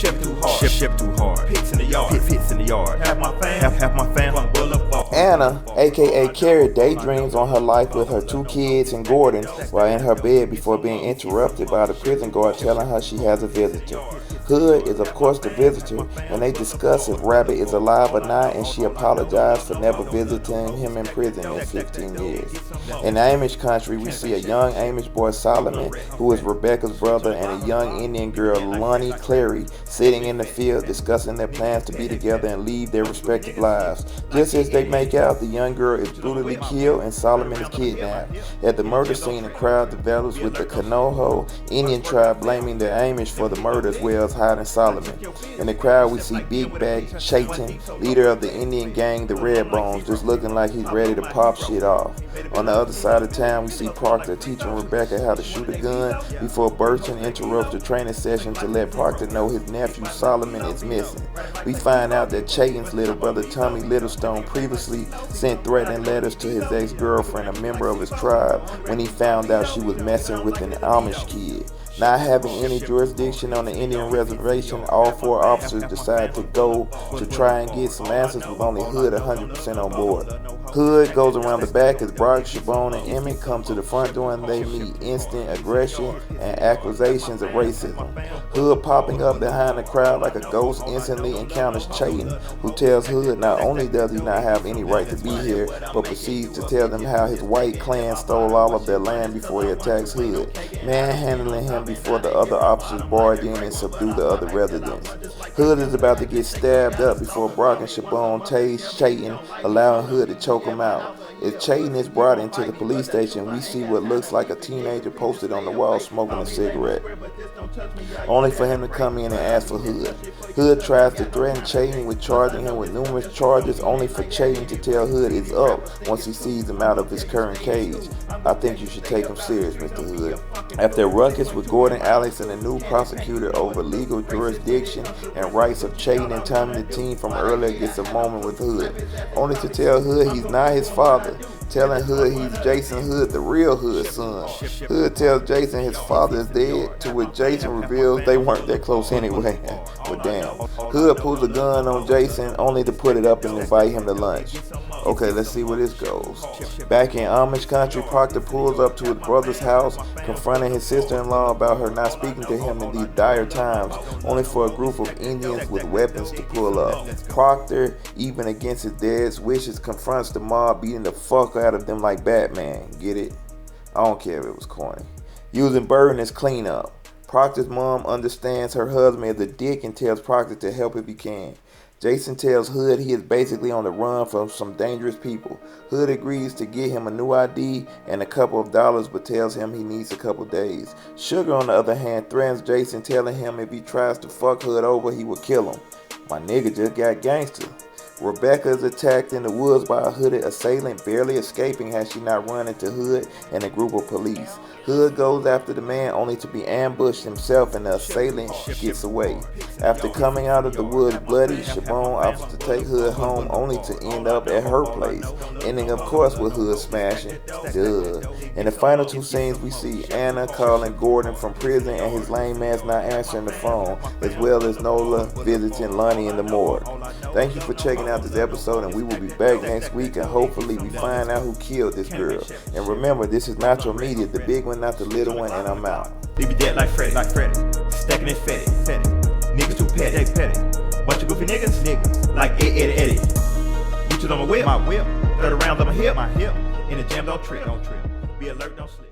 Ship too hard. Ship too hard. Pits in the yard. Pits in the yard. Half my fam. From Boulevard. Anna, aka Carrie, daydreams on her life with her 2 kids and Gordon while in her bed before being interrupted by the prison guard telling her she has a visitor. Hood is of course the visitor, and they discuss if Rabbit is alive or not, and she apologized for never visiting him in prison in 15 years. In the Amish country, we see a young Amish boy Solomon, who is Rebecca's brother, and a young Indian girl Lonnie Clary sitting in the field discussing their plans to be together and lead their respective lives. Just as they make out, the young girl is brutally killed and Solomon is kidnapped. At the murder scene, the crowd develops with the Kanoho Indian tribe blaming the Amish for the murder as well as hiding Solomon. In the crowd, we see Big Back Chaitin, leader of the Indian gang, the Red Bones, just looking like he's ready to pop shit off. On the other side of town, we see Proctor teaching Rebecca how to shoot a gun before Burton interrupts the training session to let Proctor know his nephew Solomon is missing. We find out that Chaitin's little brother Tommy Littlestone previously sent threatening letters to his ex-girlfriend, a member of his tribe, when he found out she was messing with an Amish kid. Not having any jurisdiction on the Indian reservation, all 4 officers decide to go to try and get some answers with only Hood 100% on board. Hood goes around the back as Brock, Shabone, and Emmett come to the front door and they meet instant aggression and accusations of racism. Hood, popping up behind the crowd like a ghost, instantly encounters Chaitin, who tells Hood not only does he not have any right to be here, but proceeds to tell them how his white clan stole all of their land before he attacks Hood, manhandling him before the other officers barge in and subdue the other residents. Hood is about to get stabbed up before Brock and Shabone tase Chaitin, allowing Hood to choke him out. As Chaitin is brought into the police station, we see what looks like a teenager posted on the wall smoking a cigarette, only for him to come in and ask for Hood. Hood tries to threaten Chaitin with charging him with numerous charges, only for Chaitin to tell Hood it's up once he sees him out of his current cage. I think you should take him serious, Mr. Hood. After a ruckus with Gordon, Alex, and the new prosecutor over legal jurisdiction and rights of Chaitin and Tommy, the team from earlier gets a moment with Hood, only to tell Hood he's not his father, telling Hood he's Jason Hood, the real Hood's son. Hood tells Jason his father is dead, to which Jason reveals they weren't that close anyway. But damn. Hood pulls a gun on Jason only to put it up and invite him to lunch. Okay, let's see where this goes. Back in Amish country, Proctor pulls up to his brother's house, confronting his sister-in-law about her not speaking to him in these dire times, only for a group of Indians with weapons to pull up. Proctor, even against his dad's wishes, confronts the mob, beating the fuck out of them like Batman. Get it? I don't care if it was corny. Using Burden as cleanup. Proctor's mom understands her husband is a dick and tells Proctor to help if he can. Jason tells Hood he is basically on the run from some dangerous people. Hood agrees to get him a new ID and a couple of dollars, but tells him he needs a couple days. Sugar, on the other hand, threatens Jason, telling him if he tries to fuck Hood over, he will kill him. My nigga just got gangster. Rebecca is attacked in the woods by a hooded assailant, barely escaping had she not run into Hood and a group of police. Hood goes after the man only to be ambushed himself, and the assailant gets away. After coming out of the woods bloody, Shabone opts to take Hood home only to end up at her place, ending of course with Hood smashing. Duh. In the final 2 scenes, we see Anna calling Gordon from prison and his lame ass not answering the phone, as well as Nola visiting Lonnie in the morgue. Thank you for checking out this episode, and we will be back next week, and hopefully we find out who killed this girl. And remember, this is Nacho Media, the big one, not the little one, and I'm out. Leave you dead like Freddy. Stacking it fetty. Niggas too petty. Bunch of goofy niggas. Like Eddie. Reaches on my whip. 30 rounds on my hip. In the jam, don't trip. Be alert, don't slip.